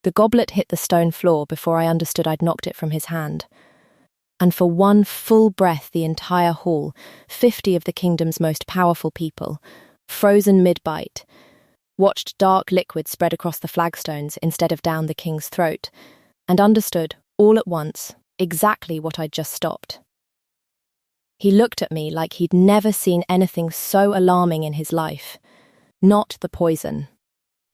The goblet hit the stone floor before I understood I'd knocked it from his hand. And for one full breath the entire hall, 50 of the kingdom's most powerful people, frozen mid-bite, watched dark liquid spread across the flagstones instead of down the king's throat, and understood, all at once, exactly what I'd just stopped. He looked at me like he'd never seen anything so alarming in his life. Not the poison.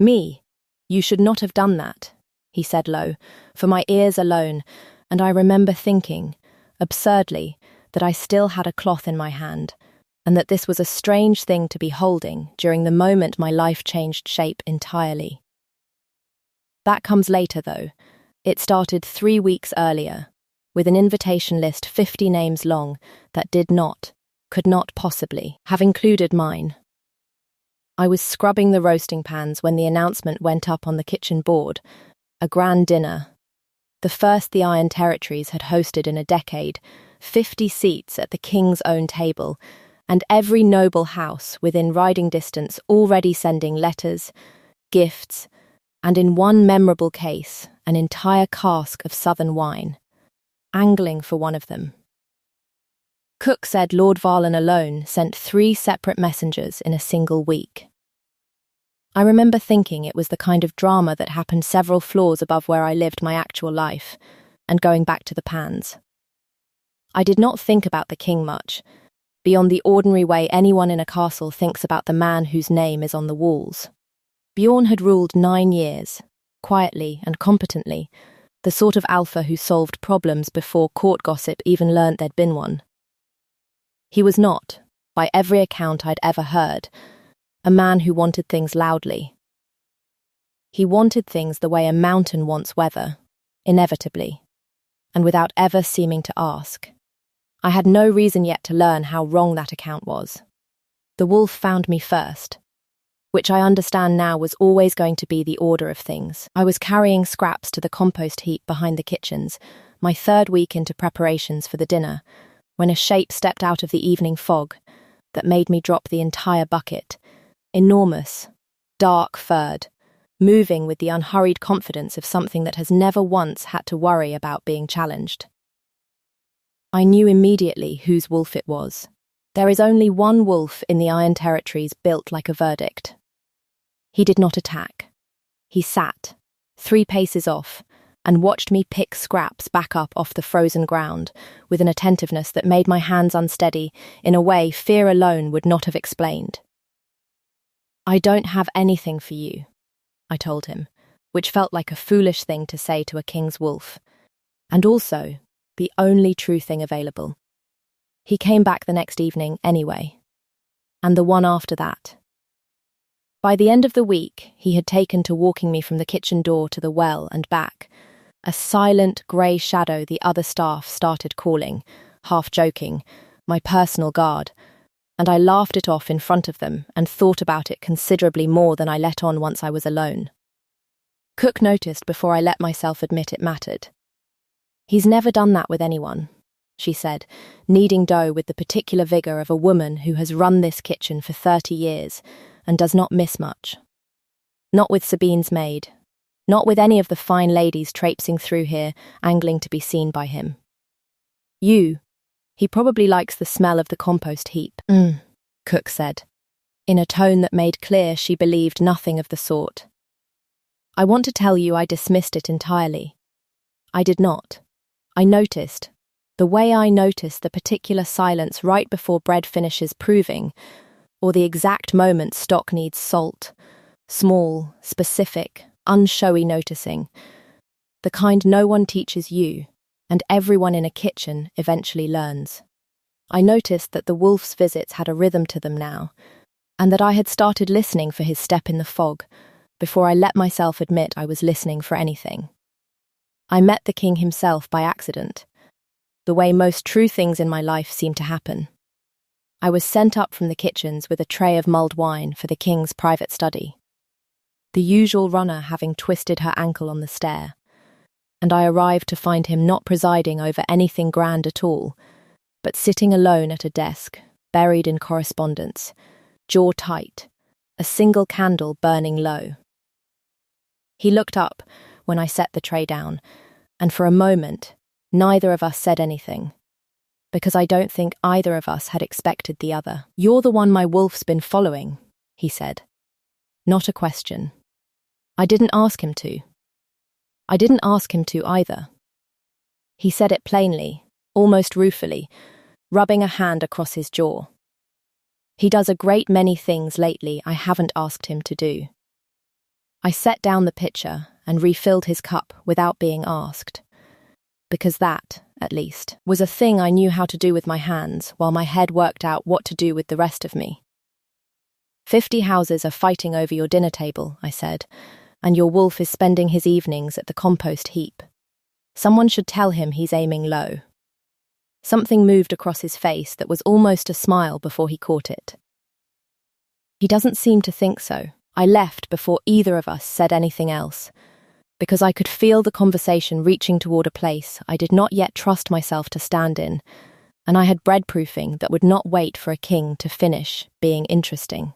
Me. You should not have done that, he said low, for my ears alone, and I remember thinking, absurdly, that I still had a cloth in my hand, and that this was a strange thing to be holding during the moment my life changed shape entirely. That comes later, though. It started 3 weeks earlier, with an invitation list 50 names long that could not possibly, have included mine. I was scrubbing the roasting pans when the announcement went up on the kitchen board, a grand dinner. The first the Iron Territories had hosted in a decade, 50 seats at the king's own table, and every noble house within riding distance already sending letters, gifts, and in one memorable case, an entire cask of southern wine, angling for one of them. Cook said Lord Varlin alone sent 3 separate messengers in a single week. I remember thinking it was the kind of drama that happened several floors above where I lived my actual life, and going back to the pans. I did not think about the king much, beyond the ordinary way anyone in a castle thinks about the man whose name is on the walls. Bjorn had ruled 9 years, quietly and competently, the sort of alpha who solved problems before court gossip even learnt there'd been one. He was not, by every account I'd ever heard, a man who wanted things loudly. He wanted things the way a mountain wants weather, inevitably, and without ever seeming to ask. I had no reason yet to learn how wrong that account was. The wolf found me first, which I understand now was always going to be the order of things. I was carrying scraps to the compost heap behind the kitchens, my 3rd week into preparations for the dinner, when a shape stepped out of the evening fog that made me drop the entire bucket, enormous, dark-furred, moving with the unhurried confidence of something that has never once had to worry about being challenged. I knew immediately whose wolf it was. There is only one wolf in the Iron Territories built like a verdict. He did not attack. He sat, 3 paces off, and watched me pick scraps back up off the frozen ground with an attentiveness that made my hands unsteady in a way fear alone would not have explained. "I don't have anything for you," I told him, which felt like a foolish thing to say to a king's wolf, and also the only true thing available. He came back the next evening anyway, and the one after that. By the end of the week, he had taken to walking me from the kitchen door to the well and back, a silent grey shadow the other staff started calling, half joking, my personal guard, and I laughed it off in front of them and thought about it considerably more than I let on once I was alone. Cook noticed before I let myself admit it mattered. "He's never done that with anyone," she said, kneading dough with the particular vigour of a woman who has run this kitchen for 30 years and does not miss much. Not with Sabine's maid. Not with any of the fine ladies traipsing through here, angling to be seen by him. He probably likes the smell of the compost heap, Cook said, in a tone that made clear she believed nothing of the sort. I want to tell you I dismissed it entirely. I did not. I noticed, the way I noticed the particular silence right before bread finishes proving, or the exact moment stock needs salt, small, specific, unshowy noticing, the kind no one teaches you, and everyone in a kitchen eventually learns. I noticed that the wolf's visits had a rhythm to them now, and that I had started listening for his step in the fog, before I let myself admit I was listening for anything. I met the king himself by accident, the way most true things in my life seem to happen. I was sent up from the kitchens with a tray of mulled wine for the king's private study, the usual runner having twisted her ankle on the stair, and I arrived to find him not presiding over anything grand at all, but sitting alone at a desk, buried in correspondence, jaw tight, a single candle burning low. He looked up, when I set the tray down, and for a moment, neither of us said anything, because I don't think either of us had expected the other. "You're the one my wolf's been following," he said. Not a question. I didn't ask him to. I didn't ask him to either. He said it plainly, almost ruefully, rubbing a hand across his jaw. He does a great many things lately I haven't asked him to do. I set down the pitcher and refilled his cup without being asked, because that, at least, was a thing I knew how to do with my hands while my head worked out what to do with the rest of me. 50 houses are fighting over your dinner table, I said, and your wolf is spending his evenings at the compost heap. Someone should tell him he's aiming low. Something moved across his face that was almost a smile before he caught it. He doesn't seem to think so. I left before either of us said anything else, because I could feel the conversation reaching toward a place I did not yet trust myself to stand in, and I had breadproofing that would not wait for a king to finish being interesting.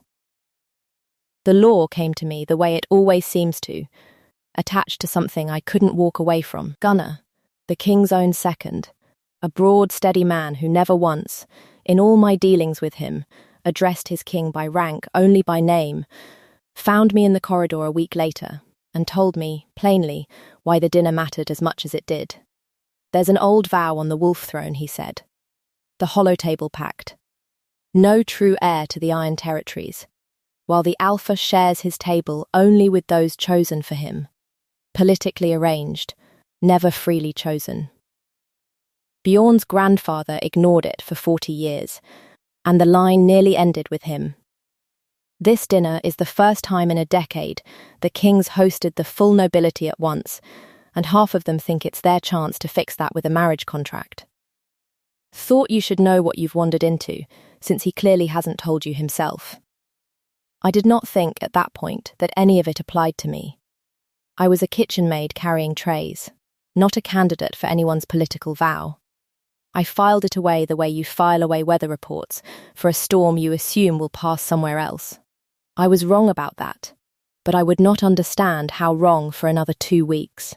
The law came to me the way it always seems to, attached to something I couldn't walk away from. Gunnar, the king's own second, a broad, steady man who never once, in all my dealings with him, addressed his king by rank, only by name, found me in the corridor a week later and told me, plainly, why the dinner mattered as much as it did. "There's an old vow on the wolf throne," he said. "The Hollow Table Pact. No true heir to the Iron Territories, while the Alpha shares his table only with those chosen for him. Politically arranged, never freely chosen." Bjorn's grandfather ignored it for 40 years, and the line nearly ended with him. This dinner is the first time in a decade the kings hosted the full nobility at once, and half of them think it's their chance to fix that with a marriage contract. Thought you should know what you've wandered into, since he clearly hasn't told you himself. I did not think at that point that any of it applied to me. I was a kitchen maid carrying trays, not a candidate for anyone's political vow. I filed it away the way you file away weather reports for a storm you assume will pass somewhere else. I was wrong about that, but I would not understand how wrong for another 2 weeks.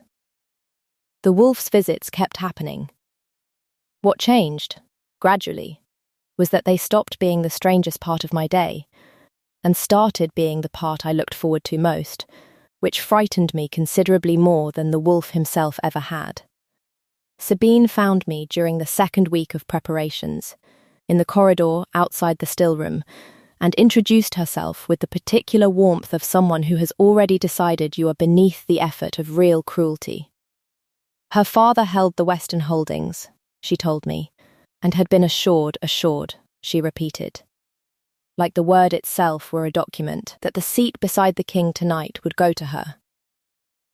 The wolf's visits kept happening. What changed, gradually, was that they stopped being the strangest part of my day and started being the part I looked forward to most, which frightened me considerably more than the wolf himself ever had. Sabine found me during the second week of preparations, in the corridor outside the still room, and introduced herself with the particular warmth of someone who has already decided you are beneath the effort of real cruelty. Her father held the Western Holdings, she told me, and had been assured, she repeated, like the word itself were a document, that the seat beside the king tonight would go to her.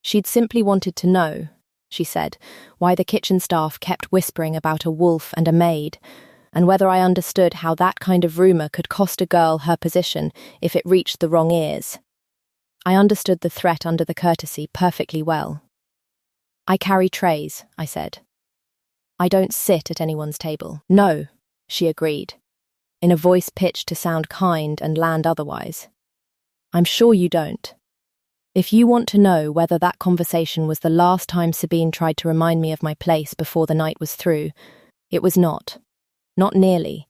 She'd simply wanted to know, she said, why the kitchen staff kept whispering about a wolf and a maid, and whether I understood how that kind of rumour could cost a girl her position if it reached the wrong ears. I understood the threat under the courtesy perfectly well. "I carry trays," I said. "I don't sit at anyone's table." "No," she agreed, in a voice pitched to sound kind and land otherwise. "I'm sure you don't. If you want to know whether that conversation was the last time Sabine tried to remind me of my place before the night was through, it was not. Not nearly,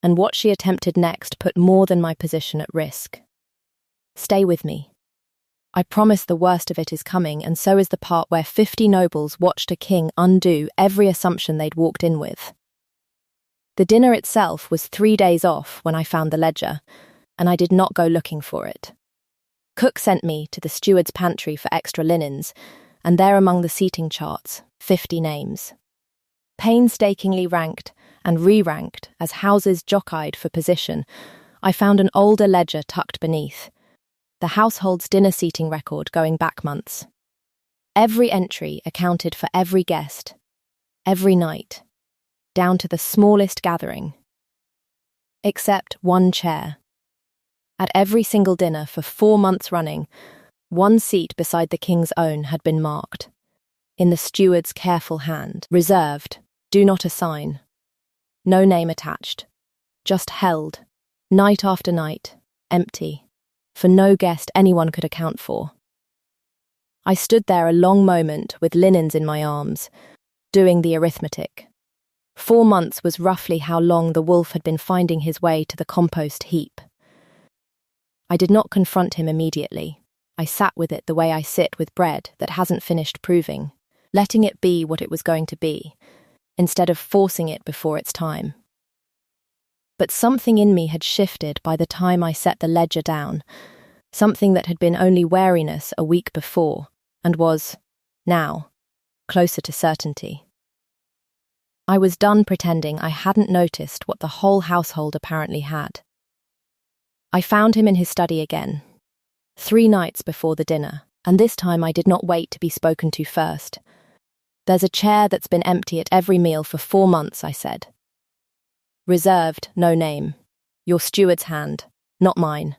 and what she attempted next put more than my position at risk. Stay with me. I promise the worst of it is coming, and so is the part where 50 nobles watched a king undo every assumption they'd walked in with. The dinner itself was 3 days off when I found the ledger, and I did not go looking for it. Cook sent me to the steward's pantry for extra linens, and there among the seating charts, 50 names. Painstakingly ranked and re-ranked as houses jockeyed for position, I found an older ledger tucked beneath, the household's dinner seating record going back months. Every entry accounted for every guest, every night, down to the smallest gathering. Except one chair. At every single dinner for 4 months running, one seat beside the king's own had been marked, in the steward's careful hand, reserved, do not assign. No name attached, just held, night after night, empty, for no guest anyone could account for. I stood there a long moment with linens in my arms, doing the arithmetic. 4 months was roughly how long the wolf had been finding his way to the compost heap. I did not confront him immediately. I sat with it the way I sit with bread that hasn't finished proving, letting it be what it was going to be, instead of forcing it before its time. But something in me had shifted by the time I set the ledger down, something that had been only wariness a week before, and was, now, closer to certainty. I was done pretending I hadn't noticed what the whole household apparently had. I found him in his study again, 3 nights before the dinner, and this time I did not wait to be spoken to first. "There's a chair that's been empty at every meal for 4 months," I said. "Reserved, no name. Your steward's hand, not mine."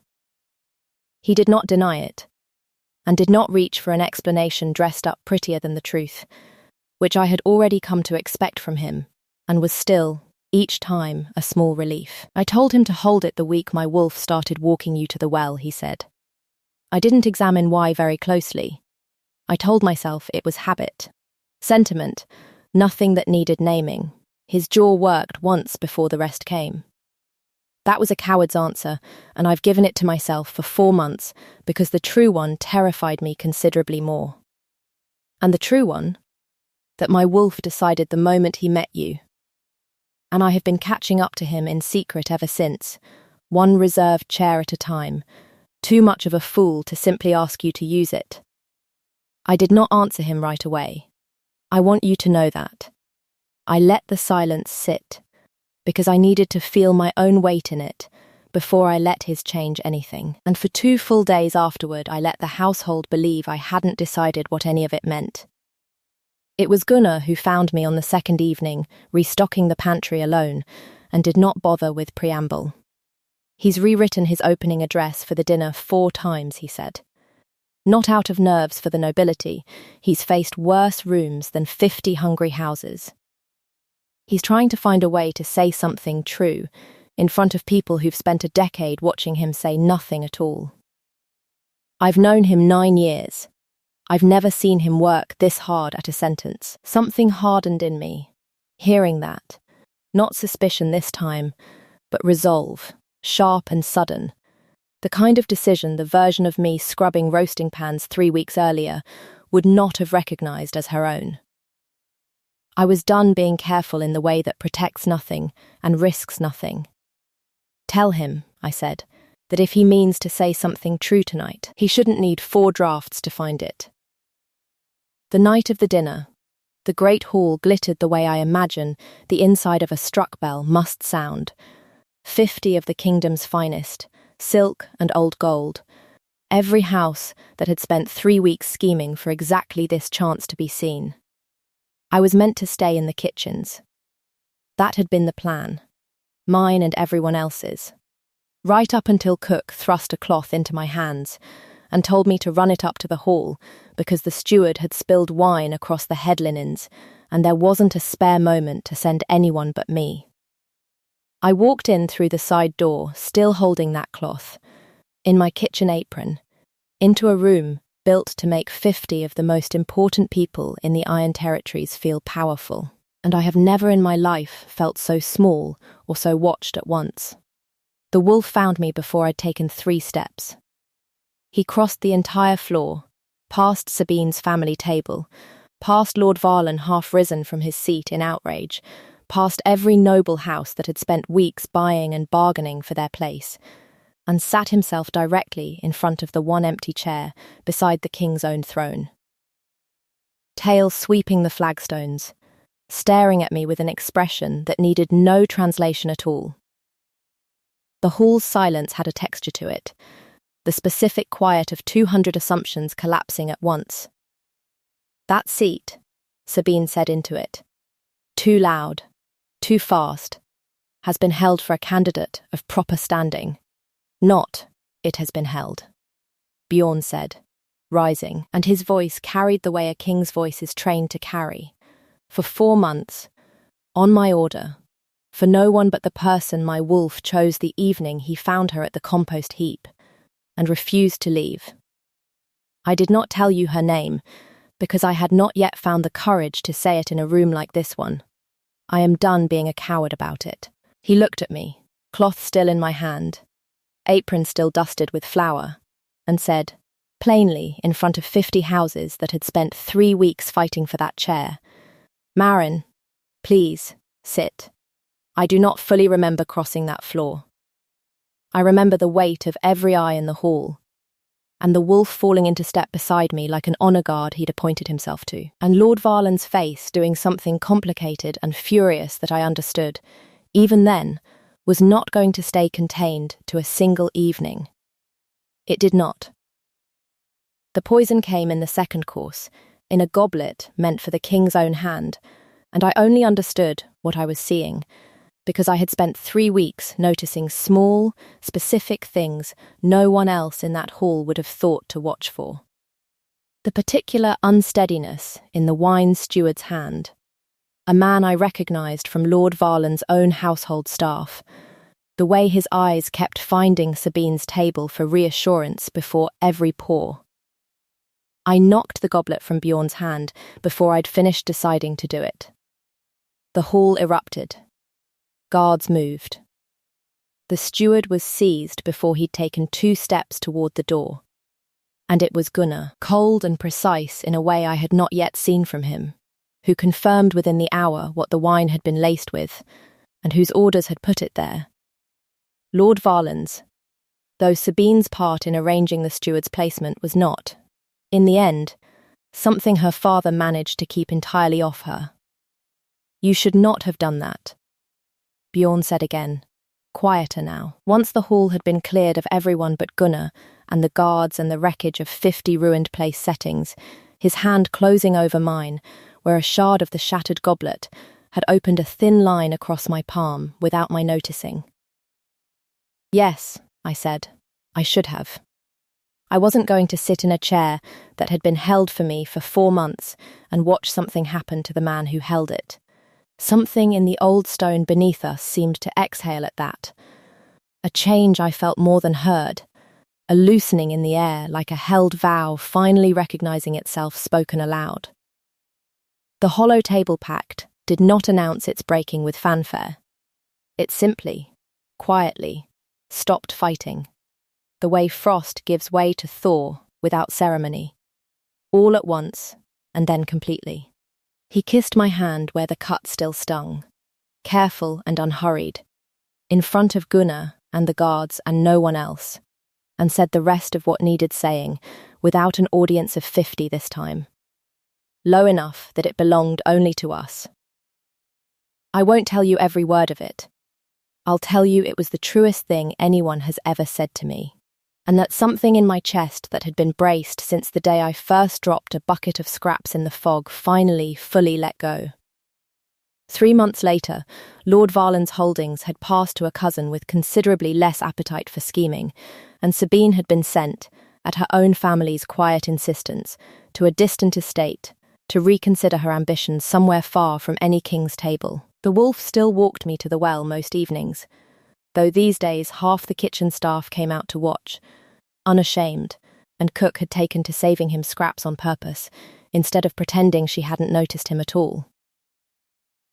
He did not deny it, and did not reach for an explanation dressed up prettier than the truth, which I had already come to expect from him, and was still, each time, a small relief. "I told him to hold it the week my wolf started walking you to the well," he said. I didn't examine why very closely. I told myself it was habit. Sentiment, nothing that needed naming. His jaw worked once before the rest came. That was a coward's answer, and I've given it to myself for 4 months because the true one terrified me considerably more. And the true one? That my wolf decided the moment he met you. And I have been catching up to him in secret ever since, one reserved chair at a time, too much of a fool to simply ask you to use it. I did not answer him right away. I want you to know that. I let the silence sit, because I needed to feel my own weight in it before I let his change anything. And for 2 full days afterward, I let the household believe I hadn't decided what any of it meant. It was Gunnar who found me on the 2nd evening, restocking the pantry alone, and did not bother with preamble. "He's rewritten his opening address for the dinner 4 times, he said. Not out of nerves for the nobility, he's faced worse rooms than 50 hungry houses. He's trying to find a way to say something true in front of people who've spent a decade watching him say nothing at all. I've known him 9 years. I've never seen him work this hard at a sentence. Something hardened in me, hearing that. Not suspicion this time, but resolve, sharp and sudden. The kind of decision the version of me scrubbing roasting pans 3 weeks earlier would not have recognized as her own. I was done being careful in the way that protects nothing and risks nothing. "Tell him," I said, "that if he means to say something true tonight, he shouldn't need 4 drafts to find it." The night of the dinner, the great hall glittered the way I imagine the inside of a struck bell must sound. 50 of the kingdom's finest, silk and old gold. Every house that had spent 3 weeks scheming for exactly this chance to be seen. I was meant to stay in the kitchens. That had been the plan. Mine and everyone else's. Right up until Cook thrust a cloth into my hands and told me to run it up to the hall because the steward had spilled wine across the head linens and there wasn't a spare moment to send anyone but me. I walked in through the side door, still holding that cloth, in my kitchen apron, into a room built to make 50 of the most important people in the Iron Territories feel powerful, and I have never in my life felt so small or so watched at once. The wolf found me before I'd taken 3 steps. He crossed the entire floor, past Sabine's family table, past Lord Varlin half risen from his seat in outrage, past every noble house that had spent weeks buying and bargaining for their place, and sat himself directly in front of the one empty chair beside the king's own throne. Tail sweeping the flagstones, staring at me with an expression that needed no translation at all. The hall's silence had a texture to it, the specific quiet of 200 assumptions collapsing at once. "That seat," Sabine said into it, "too loud, too fast, has been held for a candidate of proper standing. Not, it has been held," Bjorn said, rising, and his voice carried the way a king's voice is trained to carry. "For 4 months, on my order, for no one but the person my wolf chose the evening he found her at the compost heap, and refused to leave. I did not tell you her name, because I had not yet found the courage to say it in a room like this one. I am done being a coward about it. He looked at me, cloth still in my hand, apron still dusted with flour, and said, plainly in front of 50 houses that had spent 3 weeks fighting for that chair, "Marin, please, sit. I do not fully remember crossing that floor. I remember the weight of every eye in the hall, and the wolf falling into step beside me like an honour guard he'd appointed himself to, and Lord Varland's face doing something complicated and furious that I understood, even then, was not going to stay contained to a single evening. It did not. The poison came in the second course, in a goblet meant for the king's own hand, and I only understood what I was seeing, because I had spent 3 weeks noticing small, specific things no one else in that hall would have thought to watch for. The particular unsteadiness in the wine steward's hand, a man I recognised from Lord Varland's own household staff, the way his eyes kept finding Sabine's table for reassurance before every pour. I knocked the goblet from Bjorn's hand before I'd finished deciding to do it. The hall erupted. Guards moved. The steward was seized before he'd taken 2 steps toward the door. And it was Gunnar, cold and precise in a way I had not yet seen from him, who confirmed within the hour what the wine had been laced with, and whose orders had put it there. Lord Varland's, though Sabine's part in arranging the steward's placement was not, in the end, something her father managed to keep entirely off her. "You should not have done that," Bjorn said again, quieter now. Once the hall had been cleared of everyone but Gunnar and the guards and the wreckage of 50 ruined place settings, his hand closing over mine, where a shard of the shattered goblet had opened a thin line across my palm without my noticing. "Yes," I said, "I should have. I wasn't going to sit in a chair that had been held for me for 4 months and watch something happen to the man who held it. Something in the old stone beneath us seemed to exhale at that. A change I felt more than heard, a loosening in the air like a held vow finally recognising itself spoken aloud. The hollow table pact did not announce its breaking with fanfare. It simply, quietly, stopped fighting, the way frost gives way to thaw without ceremony, all at once and then completely. He kissed my hand where the cut still stung, careful and unhurried, in front of Gunnar and the guards and no one else, and said the rest of what needed saying, without an audience of 50 this time. Low enough that it belonged only to us. I won't tell you every word of it. I'll tell you it was the truest thing anyone has ever said to me, and that something in my chest that had been braced since the day I first dropped a bucket of scraps in the fog finally fully let go. 3 months later, Lord Varland's holdings had passed to a cousin with considerably less appetite for scheming, and Sabine had been sent, at her own family's quiet insistence, to a distant estate, to reconsider her ambitions somewhere far from any king's table. The wolf still walked me to the well most evenings, though these days half the kitchen staff came out to watch, unashamed, and cook had taken to saving him scraps on purpose, instead of pretending she hadn't noticed him at all.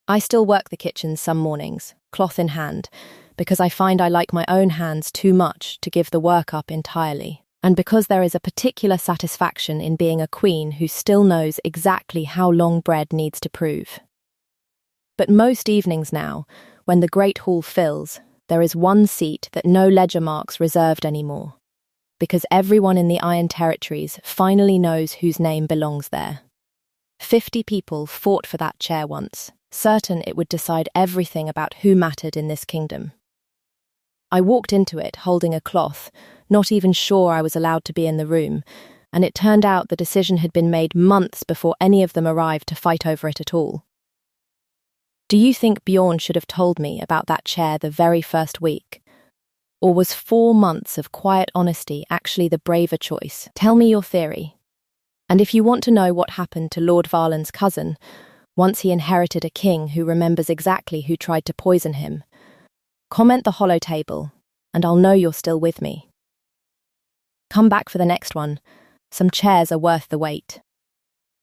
I still work the kitchen some mornings, cloth in hand, because I find I like my own hands too much to give the work up entirely, and because there is a particular satisfaction in being a queen who still knows exactly how long bread needs to prove. But most evenings now, when the great hall fills, there is one seat that no ledger marks reserved anymore, because everyone in the Iron Territories finally knows whose name belongs there. 50 people fought for that chair once, certain it would decide everything about who mattered in this kingdom. I walked into it holding a cloth, not even sure I was allowed to be in the room, and it turned out the decision had been made months before any of them arrived to fight over it at all. Do you think Bjorn should have told me about that chair the very first week? Or was 4 months of quiet honesty actually the braver choice? Tell me your theory. And if you want to know what happened to Lord Varland's cousin, once he inherited a king who remembers exactly who tried to poison him, comment the hollow table, and I'll know you're still with me. Come back for the next one, Some chairs are worth the wait.